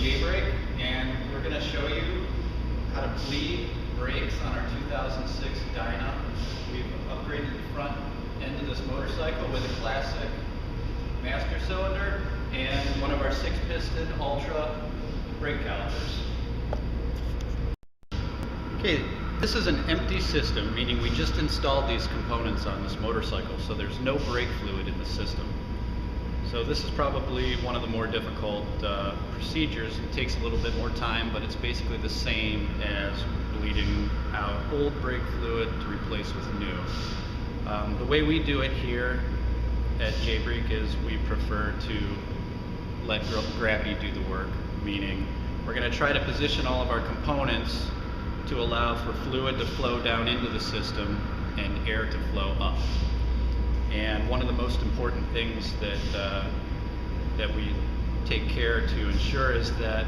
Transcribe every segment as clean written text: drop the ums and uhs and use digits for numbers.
JayBrake, and we're going to show you how to bleed brakes on our 2006 Dyna. We've upgraded the front end of this motorcycle with a classic master cylinder and one of our 6-piston Ultra brake calipers. Okay, this is an empty system, meaning we just installed these components on this motorcycle, so there's no brake fluid in the system. So this is probably one of the more difficult procedures. It takes a little bit more time, but it's basically the same as bleeding out old brake fluid to replace with new. The way we do it here at JayBrake is we prefer to let gravity do the work, meaning we're going to try to position all of our components to allow for fluid to flow down into the system and air to flow up. And one of the most important things that we take care to ensure is that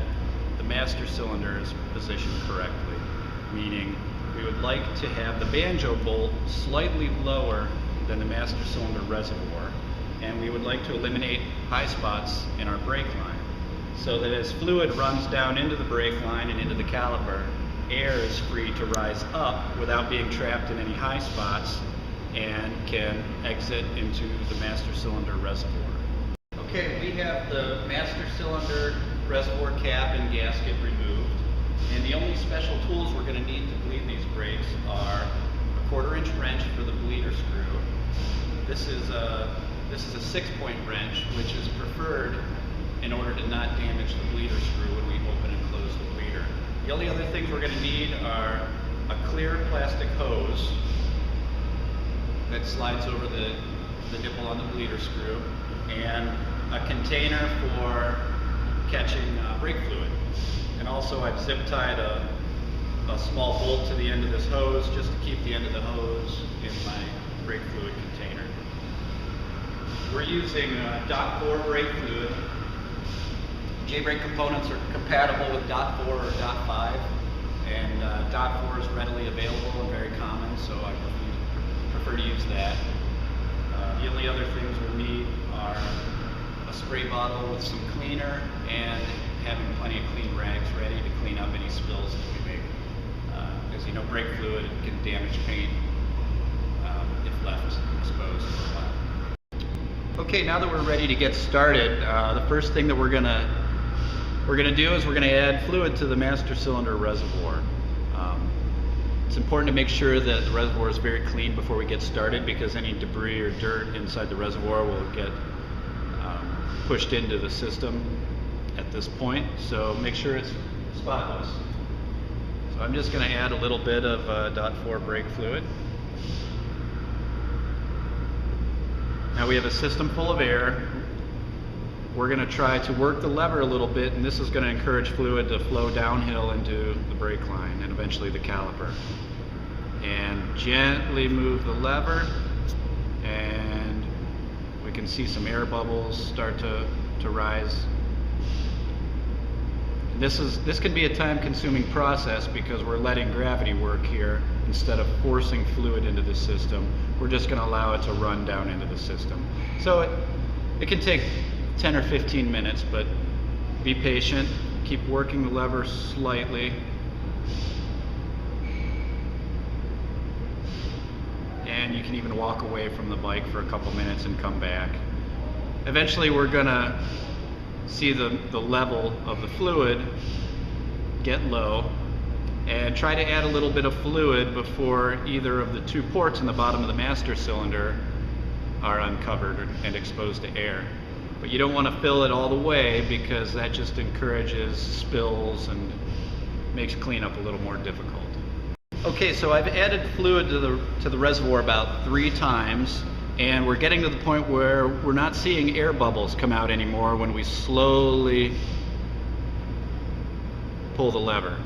the master cylinder is positioned correctly, meaning we would like to have the banjo bolt slightly lower than the master cylinder reservoir, and we would like to eliminate high spots in our brake line, so that as fluid runs down into the brake line and into the caliper, air is free to rise up without being trapped in any high spots and can exit into the master cylinder reservoir. Okay, we have the master cylinder reservoir cap and gasket removed, and the only special tools we're going to need to bleed these brakes are a 1/4-inch wrench for the bleeder screw. This is a 6-point wrench, which is preferred in order to not damage the bleeder screw when we open and close the bleeder. The only other things we're going to need are a clear plastic hose that slides over the nipple on the bleeder screw, and a container for catching brake fluid. And also I've zip tied a small bolt to the end of this hose just to keep the end of the hose in my brake fluid container. We're using .4 brake fluid. JayBrake components are compatible with .4 or .5, and .4 is readily available and very common, so I prefer to use that. The only other things we'll need are a spray bottle with some cleaner and having plenty of clean rags ready to clean up any spills that we make. As you know, brake fluid can damage paint if left exposed for a while. Okay, now that we're ready to get started, the first thing that we're gonna do is we're gonna add fluid to the master cylinder reservoir. It's important to make sure that the reservoir is very clean before we get started, because any debris or dirt inside the reservoir will get pushed into the system at this point, so make sure it's spotless. So I'm just going to add a little bit of .4 brake fluid. Now we have a system full of air. We're going to try to work the lever a little bit, and this is going to encourage fluid to flow downhill into the brake line and eventually the caliper. And gently move the lever, and we can see some air bubbles start to rise. This can be a time-consuming process because we're letting gravity work here instead of forcing fluid into the system. We're just going to allow it to run down into the system. So it can take 10 or 15 minutes, but be patient, keep working the lever slightly, and you can even walk away from the bike for a couple minutes and come back. Eventually we're gonna see the level of the fluid get low, and try to add a little bit of fluid before either of the 2 ports in the bottom of the master cylinder are uncovered and exposed to air. But you don't want to fill it all the way, because that just encourages spills and makes cleanup a little more difficult. Okay, so I've added fluid to the reservoir about 3 times, and we're getting to the point where we're not seeing air bubbles come out anymore when we slowly pull the lever.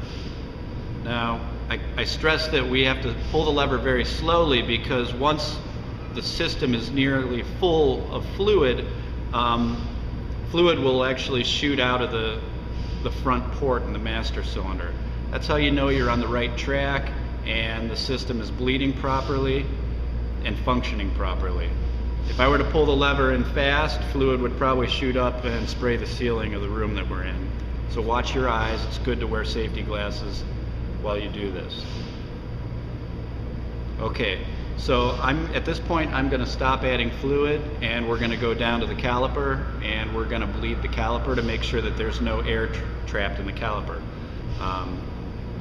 Now, I stress that we have to pull the lever very slowly, because once the system is nearly full of fluid, fluid will actually shoot out of the front port in the master cylinder. That's how you know you're on the right track and the system is bleeding properly and functioning properly. If I were to pull the lever in fast, fluid would probably shoot up and spray the ceiling of the room that we're in. So watch your eyes. It's good to wear safety glasses while you do this. Okay, so at this point I'm going to stop adding fluid, and we're going to go down to the caliper, and we're going to bleed the caliper to make sure that there's no air trapped in the caliper.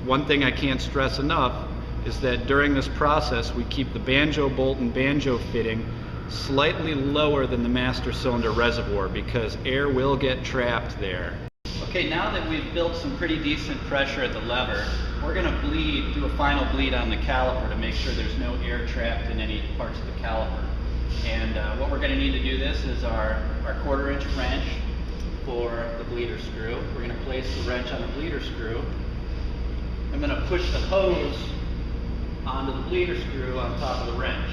One thing I can't stress enough is that during this process we keep the banjo bolt and banjo fitting slightly lower than the master cylinder reservoir, because air will get trapped there. Okay, now that we've built some pretty decent pressure at the lever, we're going to do a final bleed on the caliper to make sure there's no air trapped in any parts of the caliper. And what we're going to need to do this is our 1/4-inch wrench for the bleeder screw. We're going to place the wrench on the bleeder screw. I'm going to push the hose onto the bleeder screw on top of the wrench.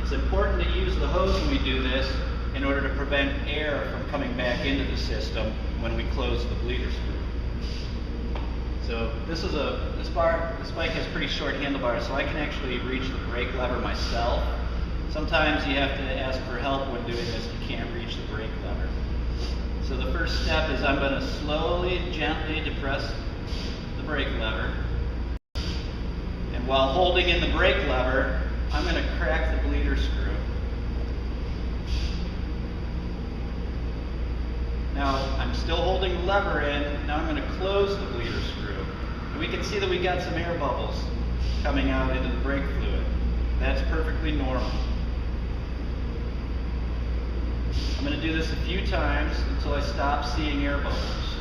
It's important to use the hose when we do this in order to prevent air from coming back into the system when we close the bleeder screw. So this bike has pretty short handlebars, so I can actually reach the brake lever myself. Sometimes you have to ask for help when doing this, you can't reach the brake lever. So the first step is I'm going to slowly, gently depress the brake lever. And while holding in the brake lever, I'm going to crack the bleeder screw. Now, I'm still holding the lever in. Now I'm going to close the bleeder screw. And we can see that we got some air bubbles coming out into the brake fluid. That's perfectly normal. I'm going to do this a few times until I stop seeing air bubbles.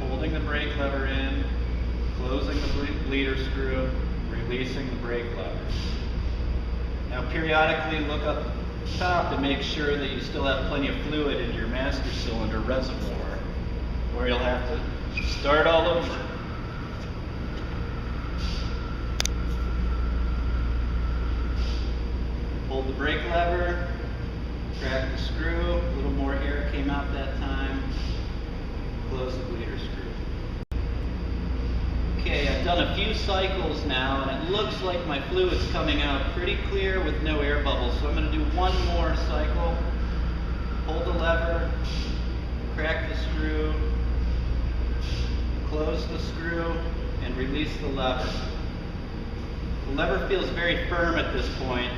Holding the brake lever in, closing the bleeder screw, releasing the brake lever. Now periodically look up top to make sure that you still have plenty of fluid in your master cylinder reservoir, or you'll have to start all over. Hold the brake lever, crack the screw, a little more air came out that time, close the bleeder screw. Okay, I've done a few cycles now, and it looks like my fluid's coming out pretty clear with no air bubbles. So I'm going to do one more cycle. Hold the lever, crack the screw, close the screw, and release the lever. The lever feels very firm at this point,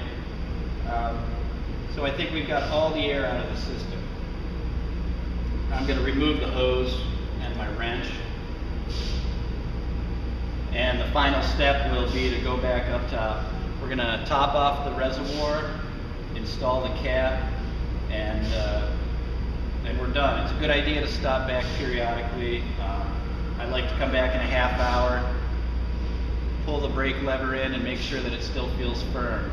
so I think we've got all the air out of the system. I'm going to remove the hose and my wrench. And the final step will be to go back up top. We're going to top off the reservoir, install the cap, and we're done. It's a good idea to stop back periodically. I like to come back in a half hour, pull the brake lever in, and make sure that it still feels firm.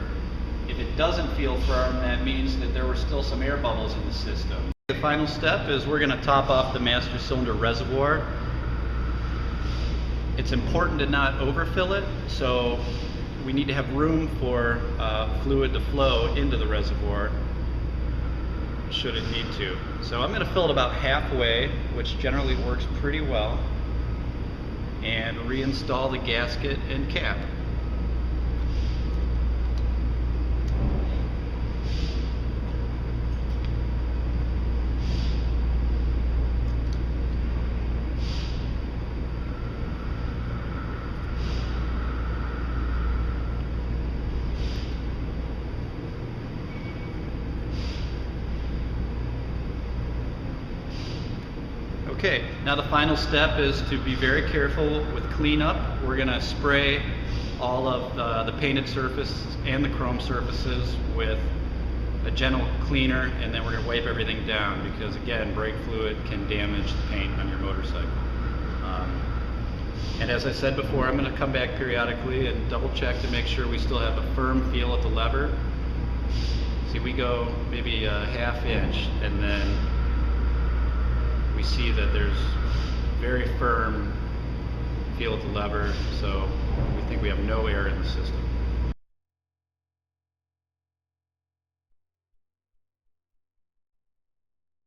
If it doesn't feel firm, that means that there were still some air bubbles in the system. The final step is we're going to top off the master cylinder reservoir. It's important to not overfill it, so we need to have room for fluid to flow into the reservoir should it need to. So I'm going to fill it about halfway, which generally works pretty well, and reinstall the gasket and cap. Okay, now the final step is to be very careful with cleanup. We're going to spray all of the painted surface and the chrome surfaces with a gentle cleaner, and then we're going to wipe everything down because, again, brake fluid can damage the paint on your motorcycle. And as I said before, I'm going to come back periodically and double check to make sure we still have a firm feel at the lever. See, we go maybe a ½ inch, and then we see that there's very firm feel at the lever, so we think we have no air in the system.